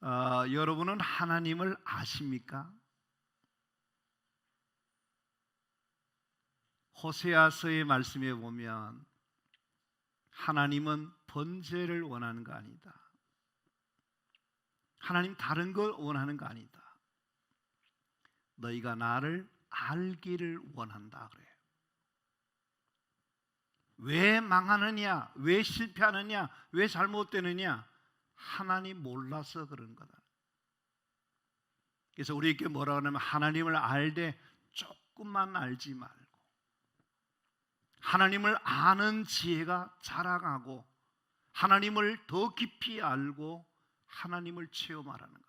여러분은 하나님을 아십니까? 호세아서의 말씀에 보면 하나님은 번제를 원하는 거 아니다. 하나님 다른 걸 원하는 거 아니다. 너희가 나를 알기를 원한다 그래요. 왜 망하느냐? 왜 실패하느냐? 왜 잘못되느냐? 하나님 몰라서 그런 거다. 그래서 우리에게 뭐라고 하냐면 하나님을 알되 조금만 알지 말고 하나님을 아는 지혜가 자라가고 하나님을 더 깊이 알고 하나님을 체험하라는 거예요.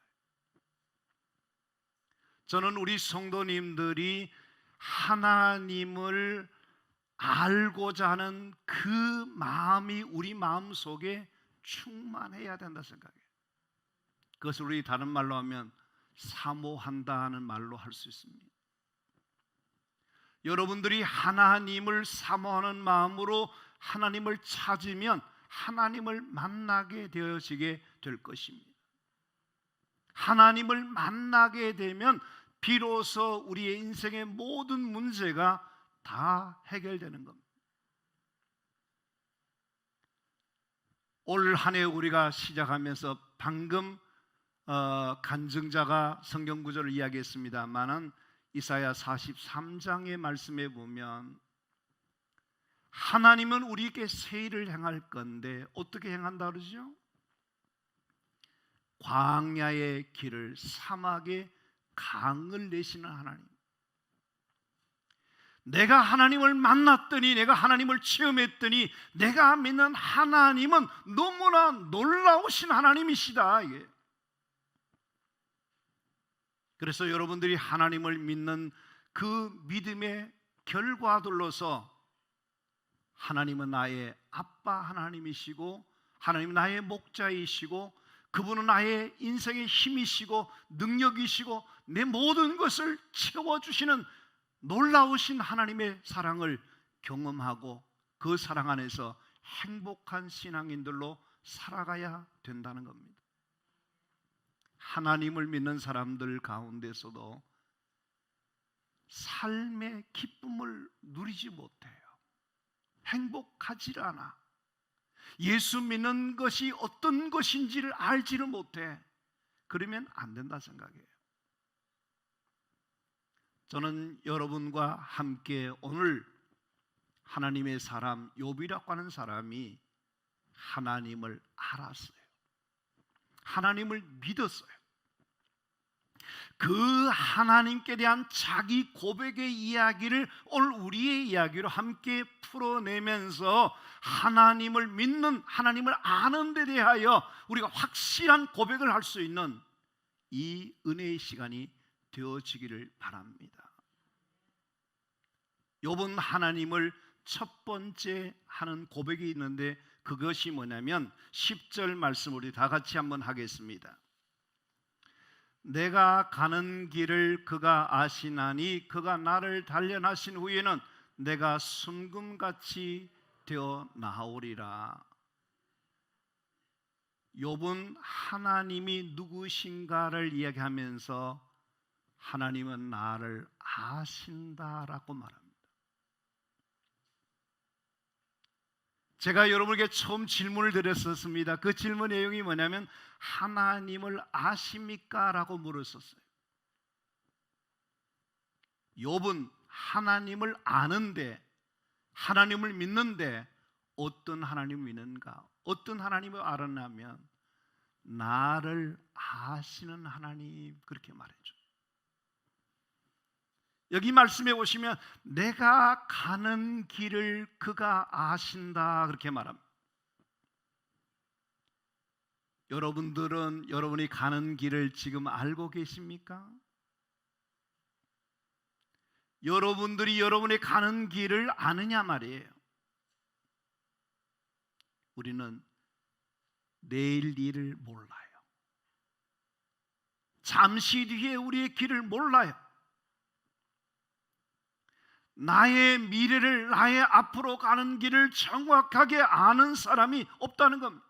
저는 우리 성도님들이 하나님을 알고자 하는 그 마음이 우리 마음 속에 충만해야 된다 생각해요. 그것을 우리 다른 말로 하면 사모한다는 말로 할 수 있습니다. 여러분들이 하나님을 사모하는 마음으로 하나님을 찾으면 하나님을 만나게 되어지게 될 것입니다. 하나님을 만나게 되면 비로소 우리의 인생의 모든 문제가 다 해결되는 겁니다. 올 한 해 우리가 시작하면서 방금 간증자가 성경 구절을 이야기했습니다만은 이사야 43장의 말씀에 보면 하나님은 우리에게 새 일을 행할 건데 어떻게 행한다 그러죠? 광야의 길을 사막에 강을 내시는 하나님. 내가 하나님을 만났더니 내가 하나님을 체험했더니 내가 믿는 하나님은 너무나 놀라우신 하나님이시다 이게. 그래서 여러분들이 하나님을 믿는 그 믿음의 결과들로서 하나님은 나의 아빠 하나님이시고 하나님은 나의 목자이시고 그분은 나의 인생의 힘이시고 능력이시고 내 모든 것을 채워주시는 놀라우신 하나님의 사랑을 경험하고 그 사랑 안에서 행복한 신앙인들로 살아가야 된다는 겁니다. 하나님을 믿는 사람들 가운데서도 삶의 기쁨을 누리지 못해요. 행복하지 않아. 예수 믿는 것이 어떤 것인지를 알지를 못해. 그러면 안 된다 생각해요. 저는 여러분과 함께 오늘 하나님의 사람 욥이라고 하는 사람이 하나님을 알았어요. 하나님을 믿었어요. 그 하나님께 대한 자기 고백의 이야기를 오늘 우리의 이야기로 함께 풀어내면서 하나님을 믿는, 하나님을 아는 데 대하여 우리가 확실한 고백을 할 수 있는 이 은혜의 시간이 되어지기를 바랍니다. 욥은 하나님을 첫 번째 하는 고백이 있는데 그것이 뭐냐면 10절 말씀 우리 다 같이 한번 하겠습니다. 내가 가는 길을 그가 아시나니 그가 나를 단련하신 후에는 내가 순금같이 되어 나오리라. 욥은 하나님이 누구신가를 이야기하면서 하나님은 나를 아신다라고 말합니다. 제가 여러분에게 처음 질문을 드렸었습니다. 그 질문 내용이 뭐냐면 하나님을 아십니까? 라고 물었었어요. 욥은 하나님을 아는데 하나님을 믿는데 어떤 하나님을 믿는가? 어떤 하나님을 알았냐면 나를 아시는 하나님 그렇게 말해줘. 여기 말씀해 보시면 내가 가는 길을 그가 아신다 그렇게 말합니다. 여러분들은 여러분이 가는 길을 지금 알고 계십니까? 여러분들이 여러분이 가는 길을 아느냐 말이에요. 우리는 내일 일을 몰라요. 잠시 뒤에 우리의 길을 몰라요. 나의 미래를, 나의 앞으로 가는 길을 정확하게 아는 사람이 없다는 겁니다.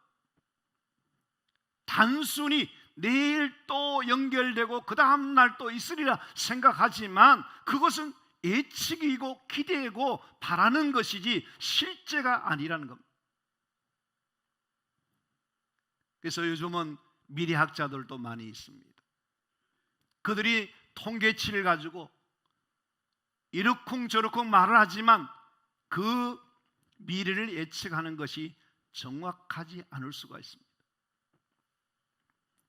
단순히 내일 또 연결되고 그 다음 날 또 있으리라 생각하지만 그것은 예측이고 기대고 바라는 것이지 실제가 아니라는 겁니다. 그래서 요즘은 미래학자들도 많이 있습니다. 그들이 통계치를 가지고 이러쿵저러쿵 말을 하지만 그 미래를 예측하는 것이 정확하지 않을 수가 있습니다.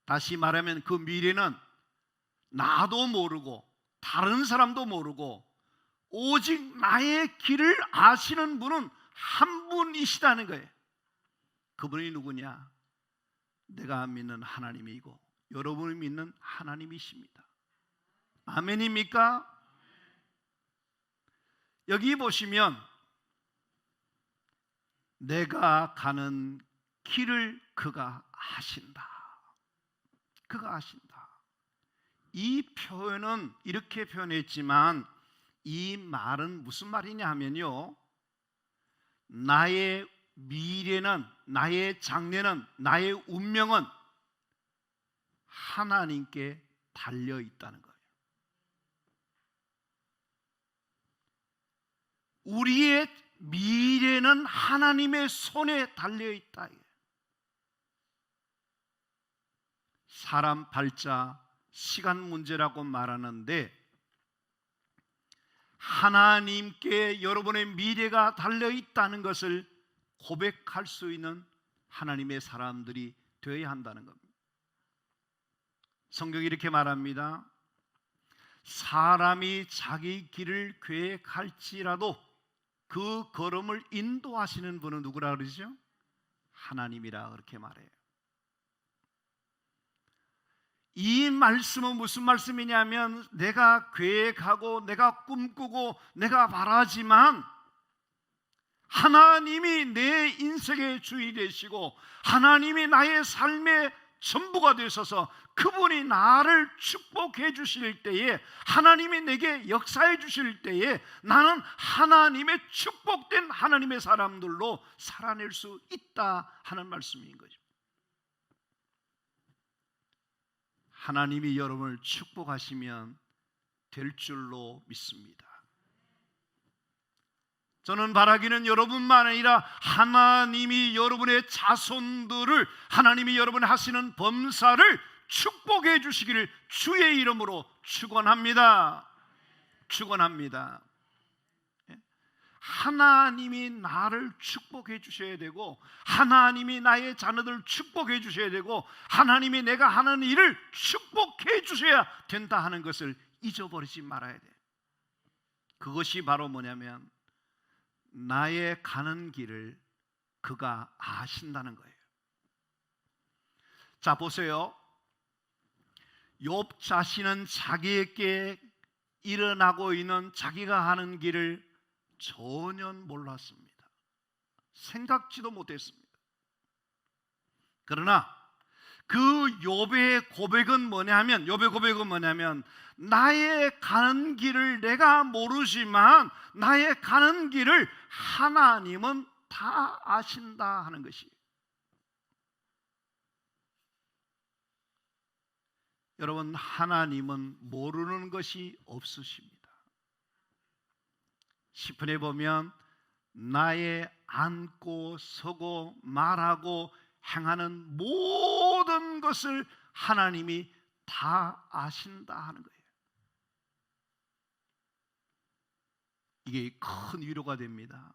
다시 말하면 그 미래는 나도 모르고 다른 사람도 모르고 오직 나의 길을 아시는 분은 한 분이시다는 거예요. 그분이 누구냐? 내가 믿는 하나님이고 여러분이 믿는 하나님이십니다. 아멘입니까? 여기 보시면 내가 가는 길을 그가 아신다. 그가 아신다. 이 표현은 이렇게 표현했지만 이 말은 무슨 말이냐 하면요, 나의 미래는, 나의 장래는, 나의 운명은 하나님께 달려 있다는 거예요. 우리의 미래는 하나님의 손에 달려 있다. 사람 발자 시간 문제라고 말하는데 하나님께 여러분의 미래가 달려 있다는 것을 고백할 수 있는 하나님의 사람들이 되어야 한다는 겁니다. 성경이 이렇게 말합니다. 사람이 자기 길을 계획할지라도 그 걸음을 인도하시는 분은 누구라 그러죠? 하나님이라 그렇게 말해요. 이 말씀은 무슨 말씀이냐면 내가 계획하고 내가 꿈꾸고 내가 바라지만 하나님이 내 인생의 주인이 되시고 하나님이 나의 삶의 전부가 되셔서 그분이 나를 축복해 주실 때에, 하나님이 내게 역사해 주실 때에 나는 하나님의 축복된 하나님의 사람들로 살아낼 수 있다 하는 말씀인 거죠. 하나님이 여러분을 축복하시면 될 줄로 믿습니다. 저는 바라기는 여러분만 아니라 하나님이 여러분의 자손들을, 하나님이 여러분이 하시는 범사를 축복해 주시기를 주의 이름으로 축원합니다. 축원합니다. 하나님이 나를 축복해 주셔야 되고 하나님이 나의 자녀들을 축복해 주셔야 되고 하나님이 내가 하는 일을 축복해 주셔야 된다 하는 것을 잊어버리지 말아야 돼요. 그것이 바로 뭐냐면 나의 가는 길을 그가 아신다는 거예요. 자, 보세요. 욥 자신은 자기에게 일어나고 있는 자기가 하는 길을 전혀 몰랐습니다. 생각지도 못했습니다. 그러나 그 욥의 고백은 뭐냐면 나의 가는 길을 내가 모르지만 나의 가는 길을 하나님은 다 아신다 하는 것이. 여러분, 하나님은 모르는 것이 없으십니다. 시편에 보면 나의 앉고 서고 말하고 행하는 모든 것을 하나님이 다 아신다 하는 거예요. 이게 큰 위로가 됩니다.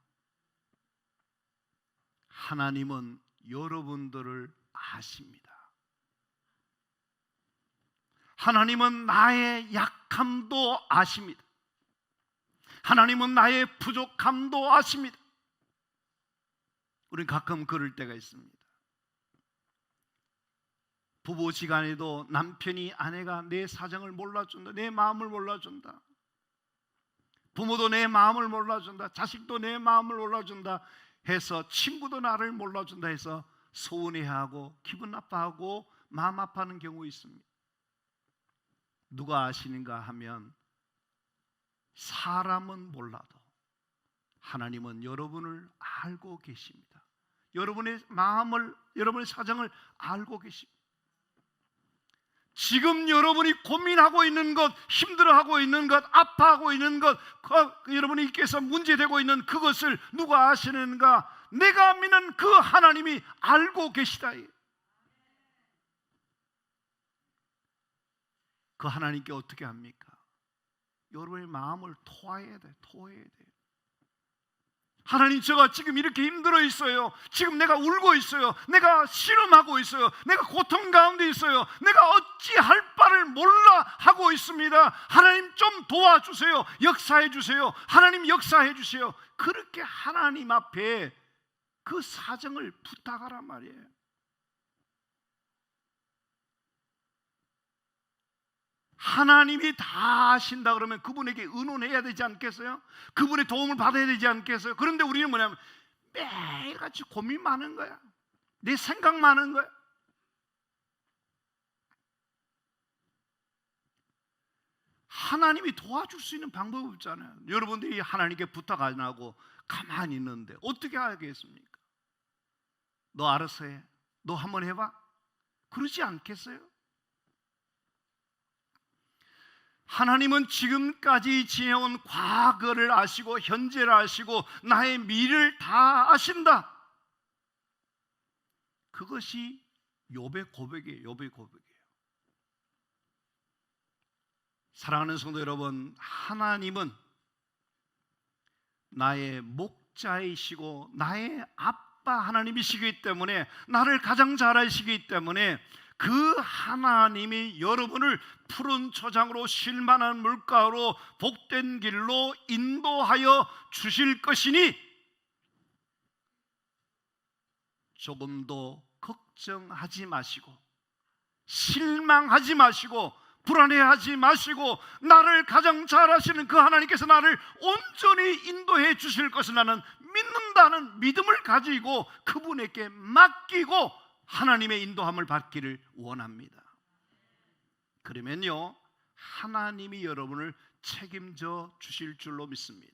하나님은 여러분들을 아십니다. 하나님은 나의 약함도 아십니다. 하나님은 나의 부족함도 아십니다. 우리는 가끔 그럴 때가 있습니다. 부부지간에도 남편이 아내가 내 사정을 몰라준다, 내 마음을 몰라준다, 부모도 내 마음을 몰라준다, 자식도 내 마음을 몰라준다 해서, 친구도 나를 몰라준다 해서 서운해하고 기분 나빠하고 마음 아파하는 경우 있습니다. 누가 아시는가 하면 사람은 몰라도 하나님은 여러분을 알고 계십니다. 여러분의 마음을, 여러분의 사정을 알고 계십니다. 지금 여러분이 고민하고 있는 것, 힘들어하고 있는 것, 아파하고 있는 것, 여러분께서 문제되고 있는 그것을 누가 아시는가? 내가 믿는 그 하나님이 알고 계시다. 그 하나님께 어떻게 합니까? 여러분의 마음을 토해야 돼. 하나님, 제가 지금 이렇게 힘들어 있어요. 지금 내가 울고 있어요. 내가 씨름하고 있어요. 내가 고통 가운데 있어요. 내가 어찌할 바를 몰라 하고 있습니다. 하나님 좀 도와주세요. 역사해 주세요. 하나님 역사해 주세요. 그렇게 하나님 앞에 그 사정을 부탁하란 말이에요. 하나님이 다 아신다 그러면 그분에게 의논해야 되지 않겠어요? 그분의 도움을 받아야 되지 않겠어요? 그런데 우리는 뭐냐면 매일같이 고민 많은 거야. 내 생각 많은 거야. 하나님이 도와줄 수 있는 방법이 없잖아요. 여러분들이 하나님께 부탁 안 하고 가만히 있는데 어떻게 하겠습니까? 너 알아서 해. 너 한번 해봐. 그러지 않겠어요? 하나님은 지금까지 지내온 과거를 아시고 현재를 아시고 나의 미래를 다 아신다. 그것이 욥의 고백이에요. 사랑하는 성도 여러분, 하나님은 나의 목자이시고 나의 아빠 하나님이시기 때문에, 나를 가장 잘 아시기 때문에 그 하나님이 여러분을 푸른 초장으로 쉴만한 물가로 복된 길로 인도하여 주실 것이니 조금도 걱정하지 마시고 실망하지 마시고 불안해하지 마시고, 나를 가장 잘 아시는 그 하나님께서 나를 온전히 인도해 주실 것을 나는 믿는다는 믿음을 가지고 그분에게 맡기고 하나님의 인도함을 받기를 원합니다. 그러면요, 하나님이 여러분을 책임져 주실 줄로 믿습니다.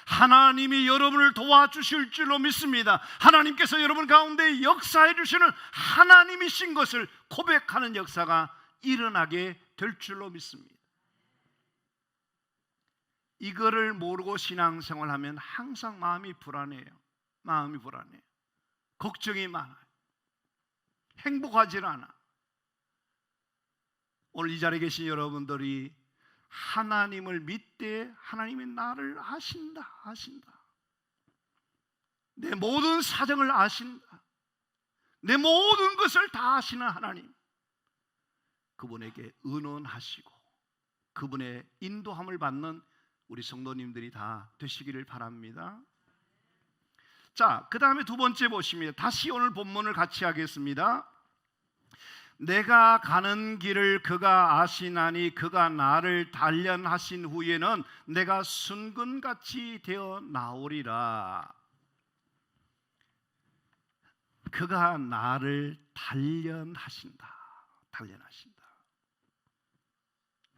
하나님이 여러분을 도와주실 줄로 믿습니다. 하나님께서 여러분 가운데 역사해 주시는 하나님이신 것을 고백하는 역사가 일어나게 될 줄로 믿습니다. 이거를 모르고 신앙생활하면 항상 마음이 불안해요. 걱정이 많아요. 행복하지 않아. 오늘 이 자리에 계신 여러분들이 하나님을 믿되 하나님이 나를 아신다. 내 모든 사정을 아신다. 내 모든 것을 다 아시는 하나님, 그분에게 의논하시고 그분의 인도함을 받는 우리 성도님들이 다 되시기를 바랍니다. 자, 그 다음에 두 번째 보십니다. 다시 오늘 본문을 같이 하겠습니다. 내가 가는 길을 그가 아시나니 그가 나를 단련하신 후에는 내가 순금같이 되어 나오리라. 그가 나를 단련하신다.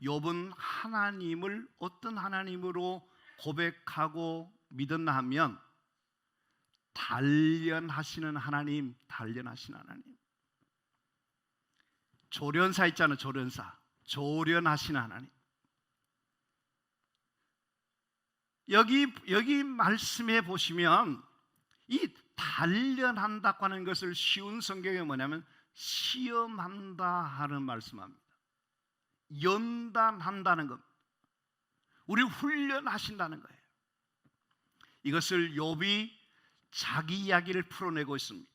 욥은 하나님을 어떤 하나님으로 고백하고 믿었나 하면 단련하시는 하나님. 조련사 있잖아요. 조련하시는 하나님. 여기 말씀해 보시면 이 단련한다고 하는 것을 쉬운 성경에 뭐냐면 시험한다 하는 말씀합니다. 연단한다는 것, 우리 훈련하신다는 거예요. 이것을 욥이 자기 이야기를 풀어내고 있습니다.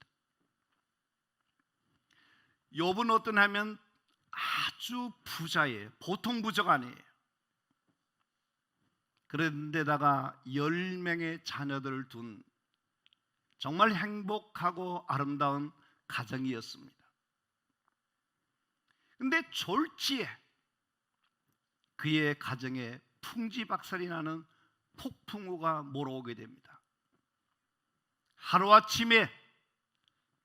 욥은 어떠냐면 아주 부자예요. 보통 부자가 아니에요. 그런데다가 10명의 자녀들을 둔 정말 행복하고 아름다운 가정이었습니다. 근데 졸지에 그의 가정에 풍지박살이 나는 폭풍우가 몰아오게 됩니다. 하루아침에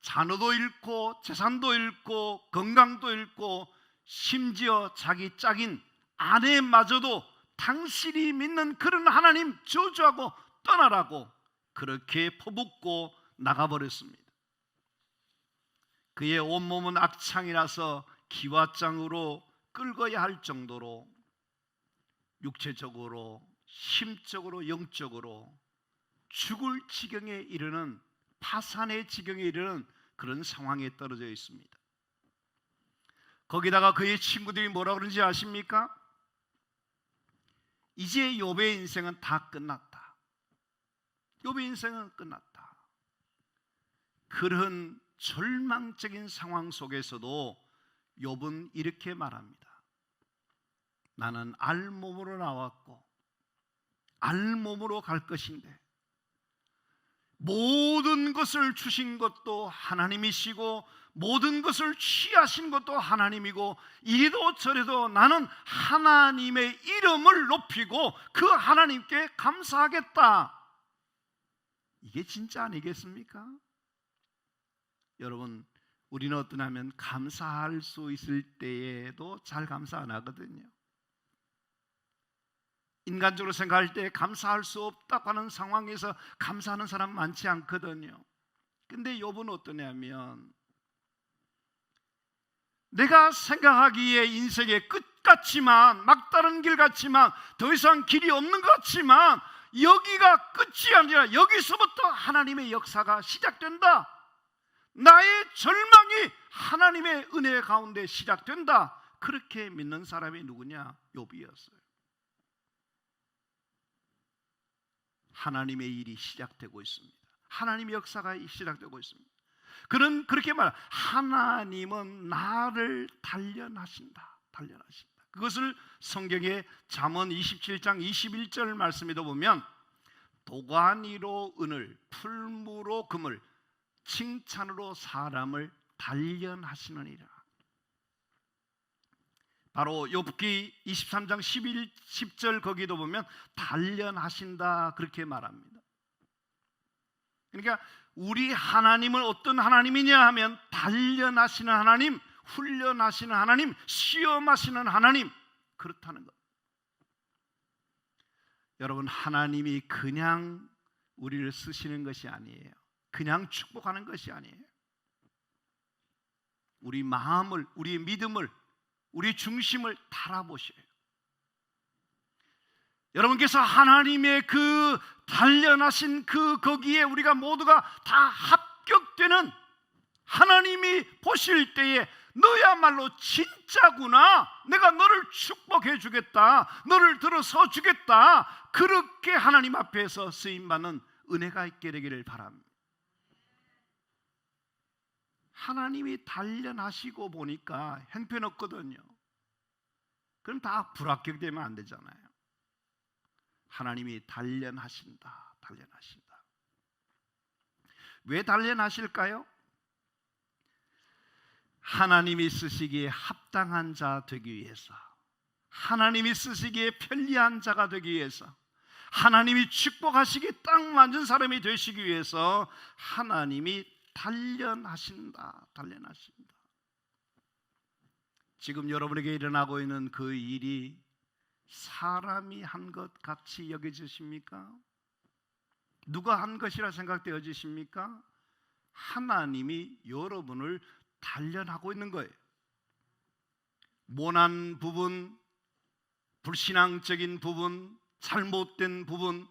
자녀도 잃고 재산도 잃고 건강도 잃고 심지어 자기 짝인 아내마저도 당신이 믿는 그런 하나님 저주하고 떠나라고 그렇게 퍼붓고 나가버렸습니다. 그의 온몸은 악창이 나서 기와장으로 끌어야 할 정도로 육체적으로, 심적으로, 영적으로 죽을 지경에 이르는, 파산의 지경에 이르는 그런 상황에 떨어져 있습니다. 거기다가 그의 친구들이 뭐라 그러는지 아십니까? 이제 욥의 인생은 다 끝났다. 욥의 인생은 끝났다. 그런 절망적인 상황 속에서도 욥은 이렇게 말합니다. 나는 알몸으로 나왔고 알몸으로 갈 것인데 모든 것을 주신 것도 하나님이시고 모든 것을 취하신 것도 하나님이고 이리도 저리도 나는 하나님의 이름을 높이고 그 하나님께 감사하겠다. 이게 진짜 아니겠습니까? 여러분, 우리는 어떠냐면 감사할 수 있을 때에도 잘 감사 안 하거든요. 인간적으로 생각할 때 감사할 수 없다고 하는 상황에서 감사하는 사람 많지 않거든요. 근데 욥은 어떠냐면 내가 생각하기에 인생의 끝 같지만, 막다른 길 같지만, 더 이상 길이 없는 것 같지만 여기가 끝이 아니라 여기서부터 하나님의 역사가 시작된다. 나의 절망이 하나님의 은혜 가운데 시작된다. 그렇게 믿는 사람이 누구냐? 욥이었어요. 하나님의 일이 시작되고 있습니다. 하나님의 역사가 시작되고 있습니다. 그렇게 말, 하나님은 나를 단련하신다. 단련하신다. 그것을 성경의 잠언 27장 21절 말씀에도 보면 도가니로 은을, 풀무로 금을, 칭찬으로 사람을 단련하시느니라. 바로 욥기 23장 10절 거기도 보면 단련하신다 그렇게 말합니다. 그러니까 우리 하나님은 어떤 하나님이냐 하면 단련하시는 하나님, 훈련하시는 하나님, 시험하시는 하나님, 그렇다는 것. 여러분, 하나님이 그냥 우리를 쓰시는 것이 아니에요. 그냥 축복하는 것이 아니에요. 우리 마음을, 우리의 믿음을, 우리 중심을 달아보셔요. 여러분께서 하나님의 그 단련하신 거기에 우리가 모두가 다 합격되는, 하나님이 보실 때에 너야말로 진짜구나, 내가 너를 축복해 주겠다, 너를 들어서 주겠다, 그렇게 하나님 앞에서 쓰임받는 은혜가 있게 되기를 바랍니다. 하나님이 단련하시고 보니까 형편없거든요. 그럼 다 불합격되면 안 되잖아요. 하나님이 단련하신다. 단련하신다. 왜 단련하실까요? 하나님이 쓰시기에 합당한 자 되기 위해서, 하나님이 쓰시기에 편리한 자가 되기 위해서, 하나님이 축복하시기에 딱 맞은 사람이 되시기 위해서 하나님이 단련하신다. 단련하신다. 지금 여러분에게 일어나고 있는 그 일이 사람이 한 것 같이 여겨지십니까? 누가 한 것이라 생각되어지십니까? 하나님이 여러분을 단련하고 있는 거예요. 모난 부분, 불신앙적인 부분, 잘못된 부분,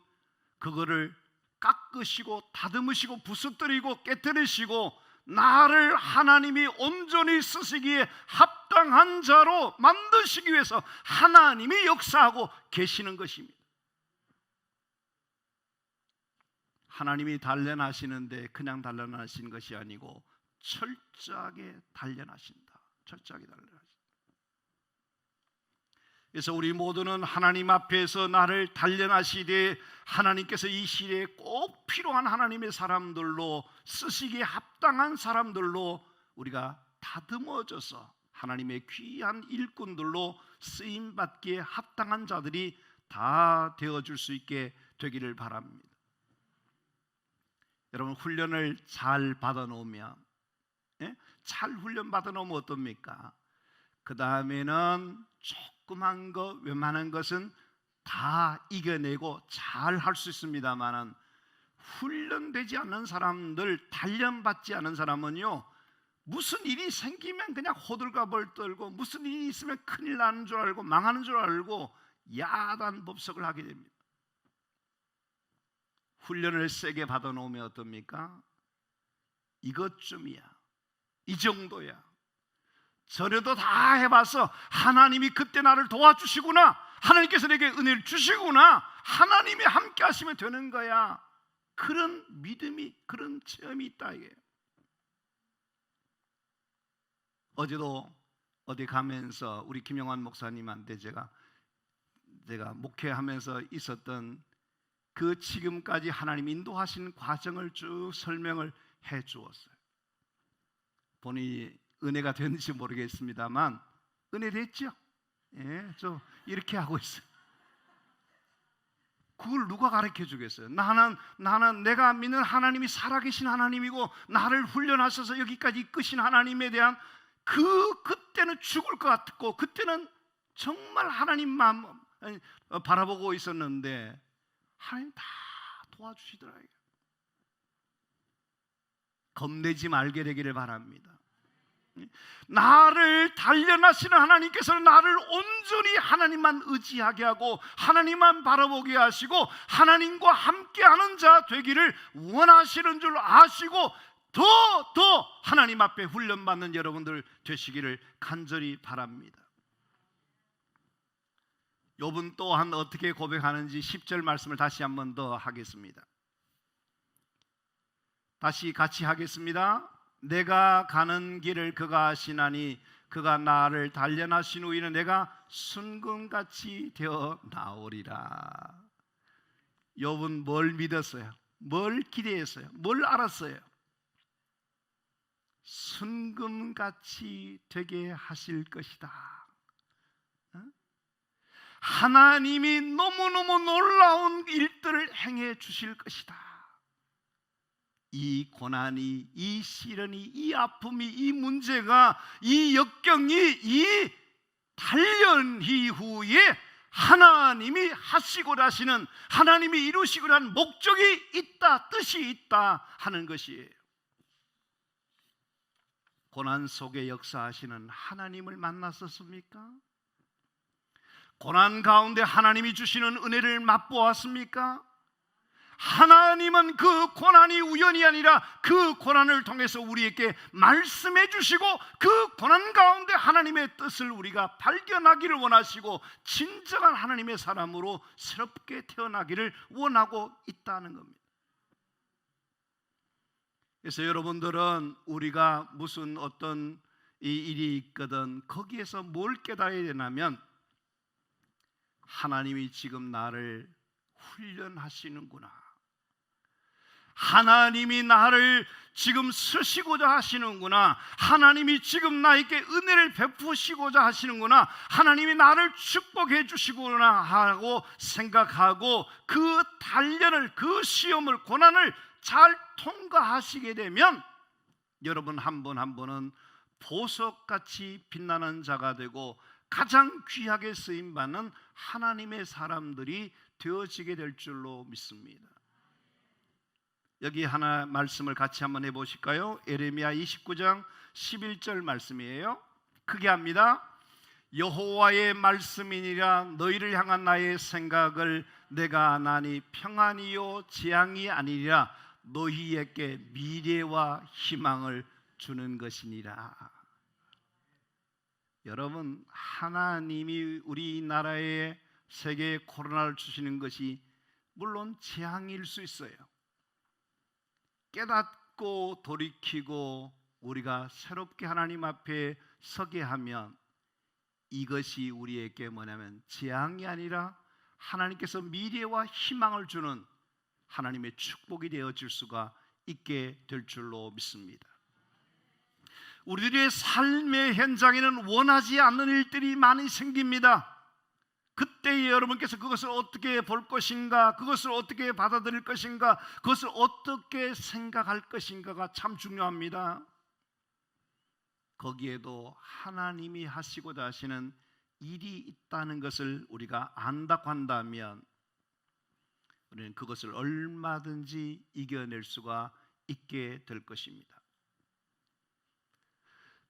그거를 깎으시고 다듬으시고 부수뜨리고 깨뜨리시고 나를 하나님이 온전히 쓰시기에 합당한 자로 만드시기 위해서 하나님이 역사하고 계시는 것입니다. 하나님이 단련하시는데 그냥 단련하시는 것이 아니고 철저하게 단련하신다. 철저하게 단련하신다. 그래서 우리 모두는 하나님 앞에서 나를 단련하시되 하나님께서 이 시대에 꼭 필요한 하나님의 사람들로, 쓰시기에 합당한 사람들로 우리가 다듬어져서 하나님의 귀한 일꾼들로 쓰임받기에 합당한 자들이 다 되어줄 수 있게 되기를 바랍니다. 여러분, 훈련을 잘 받아놓으면, 잘 훈련 받아놓으면 어떻습니까? 그 다음에는 조그만 거, 웬만한 것은 다 이겨내고 잘 할 수 있습니다만은 훈련되지 않는 사람들, 단련받지 않은 사람은요, 무슨 일이 생기면 그냥 호들갑을 떨고, 무슨 일이 있으면 큰일 나는 줄 알고 망하는 줄 알고 야단 법석을 하게 됩니다. 훈련을 세게 받아놓으면 어떻습니까? 이것쯤이야, 이 정도야, 전에도 다 해봐서 하나님이 그때 나를 도와주시구나, 하나님께서 내게 은혜를 주시구나, 하나님이 함께 하시면 되는 거야, 그런 믿음이, 그런 체험이 있다 이게요. 어제도 어디 가면서 우리 김영환 목사님한테 제가 목회하면서 있었던 그 지금까지 하나님 인도하신 과정을 쭉 설명을 해 주었어요. 본인이 은혜가 됐는지 모르겠습니다만 은혜 됐죠? 예, 저 이렇게 하고 있어요. 그걸 누가 가르쳐 주겠어요? 나는 내가 믿는 하나님이 살아계신 하나님이고 나를 훈련하셔서 여기까지 이끄신 하나님에 대한 그때는 죽을 것 같고, 그때는 정말 하나님만 바라보고 있었는데 하나님 다 도와주시더라고요. 겁내지 말게 되기를 바랍니다. 나를 단련하시는 하나님께서는 나를 온전히 하나님만 의지하게 하고 하나님만 바라보게 하시고 하나님과 함께하는 자 되기를 원하시는 줄 아시고 더 하나님 앞에 훈련받는 여러분들 되시기를 간절히 바랍니다. 욥은 또한 어떻게 고백하는지 10절 말씀을 다시 한 번 더 하겠습니다. 다시 같이 하겠습니다. 내가 가는 길을 그가 아시나니 그가 나를 단련하신 후에는 내가 순금같이 되어 나오리라. 욥은 뭘 믿었어요? 뭘 기대했어요? 뭘 알았어요? 순금같이 되게 하실 것이다. 하나님이 너무너무 놀라운 일들을 행해 주실 것이다. 이 고난이, 이 시련이, 이 아픔이, 이 문제가, 이 역경이, 이 단련 이후에 하나님이 하시고자 하시는, 하나님이 이루시고자 하는 목적이 있다, 뜻이 있다 하는 것이에요. 고난 속에 역사하시는 하나님을 만났었습니까? 고난 가운데 하나님이 주시는 은혜를 맛보았습니까? 하나님은 그 고난이 우연이 아니라 그 고난을 통해서 우리에게 말씀해 주시고 그 고난 가운데 하나님의 뜻을 우리가 발견하기를 원하시고 진정한 하나님의 사람으로 새롭게 태어나기를 원하고 있다는 겁니다. 그래서 여러분들은 우리가 무슨 어떤 이 일이 있거든 거기에서 뭘 깨달아야 되냐면 하나님이 지금 나를 훈련하시는구나, 하나님이 나를 지금 쓰시고자 하시는구나, 하나님이 지금 나에게 은혜를 베푸시고자 하시는구나, 하나님이 나를 축복해 주시구나 하고 생각하고 그 단련을, 그 시험을, 고난을 잘 통과하시게 되면 여러분 한 분 한 분은 보석같이 빛나는 자가 되고 가장 귀하게 쓰임받는 하나님의 사람들이 되어지게 될 줄로 믿습니다. 여기 하나 말씀을 같이 한번 해보실까요? 에레미야 29장 11절 말씀이에요. 크게 합니다. 여호와의 말씀이니라 너희를 향한 나의 생각을 내가 아나니 평안이요 재앙이 아니라 너희에게 미래와 희망을 주는 것이니라. 여러분, 하나님이 우리나라에 세계에 코로나를 주시는 것이 물론 재앙일 수 있어요. 깨닫고 돌이키고 우리가 새롭게 하나님 앞에 서게 하면 이것이 우리에게 뭐냐면 재앙이 아니라 하나님께서 미래와 희망을 주는 하나님의 축복이 되어질 수가 있게 될 줄로 믿습니다. 우리들의 삶의 현장에는 원하지 않는 일들이 많이 생깁니다. 그때 여러분께서 그것을 어떻게 볼 것인가, 그것을 어떻게 받아들일 것인가, 그것을 어떻게 생각할 것인가가 참 중요합니다. 거기에도 하나님이 하시고자 하시는 일이 있다는 것을 우리가 안다고 한다면 우리는 그것을 얼마든지 이겨낼 수가 있게 될 것입니다.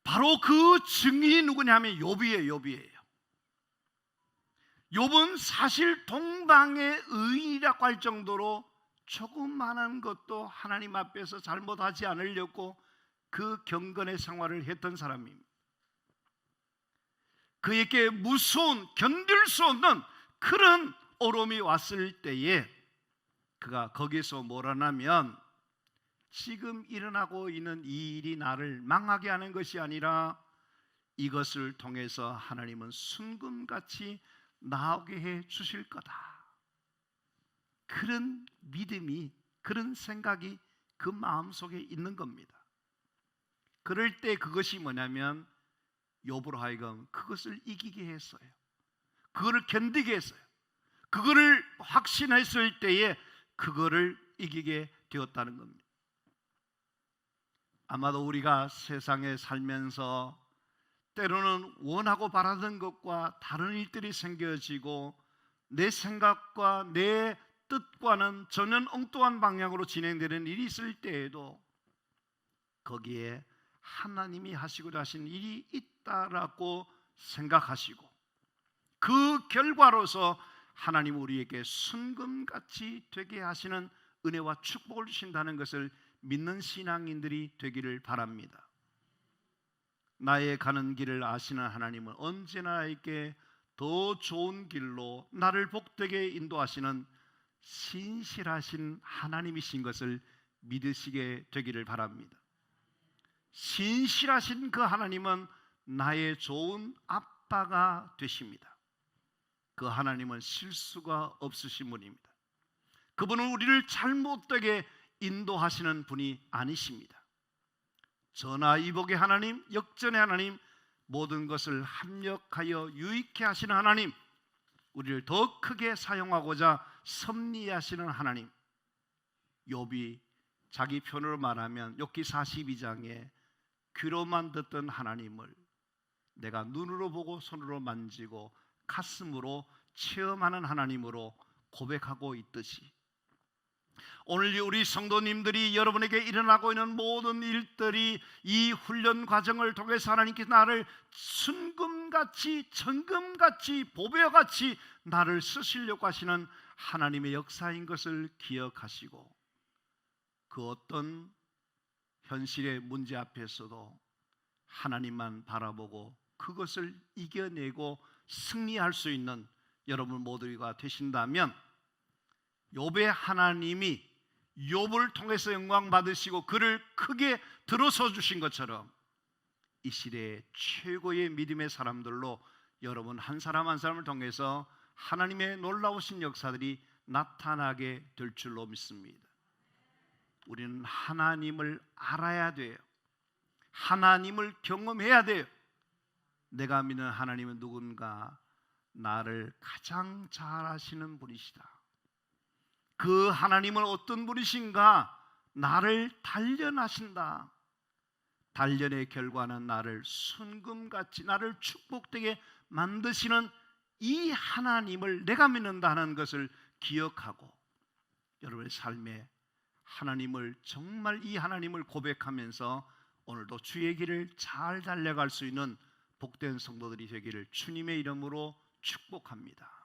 바로 그 증인이 누구냐면 욥이에요. 욥은 사실 동방의 의인이라고 할 정도로 조금만한 것도 하나님 앞에서 잘못하지 않으려고 그 경건의 생활을 했던 사람입니다. 그에게 무서운, 견딜 수 없는 그런 어려움이 왔을 때에 그가 거기서 뭐라냐면, 지금 일어나고 있는 이 일이 나를 망하게 하는 것이 아니라 이것을 통해서 하나님은 순금같이 나오게 해 주실 거다. 그런 믿음이, 그런 생각이 그 마음속에 있는 겁니다. 그럴 때 그것이 뭐냐면 욥으로 하여금 그것을 이기게 했어요. 그거를 견디게 했어요. 그거를 확신했을 때에 그거를 이기게 되었다는 겁니다. 아마도 우리가 세상에 살면서 때로는 원하고 바라던 것과 다른 일들이 생겨지고 내 생각과 내 뜻과는 전혀 엉뚱한 방향으로 진행되는 일이 있을 때에도 거기에 하나님이 하시고자 하신 일이 있다라고 생각하시고 그 결과로서 하나님 우리에게 순금같이 되게 하시는 은혜와 축복을 주신다는 것을 믿는 신앙인들이 되기를 바랍니다. 나의 가는 길을 아시는 하나님은 언제나 나에게 더 좋은 길로 나를 복되게 인도하시는 신실하신 하나님이신 것을 믿으시게 되기를 바랍니다. 신실하신 그 하나님은 나의 좋은 아빠가 되십니다. 그 하나님은 실수가 없으신 분입니다. 그분은 우리를 잘못되게 인도하시는 분이 아니십니다. 전화위복의 하나님, 역전의 하나님, 모든 것을 합력하여 유익케 하시는 하나님, 우리를 더 크게 사용하고자 섭리하시는 하나님. 욥이 자기 편으로 말하면 욥기 42장에 귀로만 듣던 하나님을 내가 눈으로 보고 손으로 만지고 가슴으로 체험하는 하나님으로 고백하고 있듯이, 오늘 우리 성도님들이 여러분에게 일어나고 있는 모든 일들이 이 훈련 과정을 통해서 하나님께서 나를 순금같이 정금같이 보배같이 나를 쓰시려고 하시는 하나님의 역사인 것을 기억하시고, 그 어떤 현실의 문제 앞에서도 하나님만 바라보고 그것을 이겨내고 승리할 수 있는 여러분 모두가 되신다면, 욥의 하나님이 욥을 통해서 영광 받으시고 그를 크게 들어서 주신 것처럼 이 시대의 최고의 믿음의 사람들로 여러분 한 사람 한 사람을 통해서 하나님의 놀라우신 역사들이 나타나게 될 줄로 믿습니다. 우리는 하나님을 알아야 돼요. 하나님을 경험해야 돼요. 내가 믿는 하나님은 누군가, 나를 가장 잘 아시는 분이시다. 그 하나님은 어떤 분이신가? 나를 단련하신다. 단련의 결과는 나를 순금같이 나를 축복되게 만드시는 이 하나님을 내가 믿는다는 것을 기억하고 여러분의 삶에 하나님을, 정말 이 하나님을 고백하면서 오늘도 주의 길을 잘 달려갈 수 있는 복된 성도들이 되기를 주님의 이름으로 축복합니다.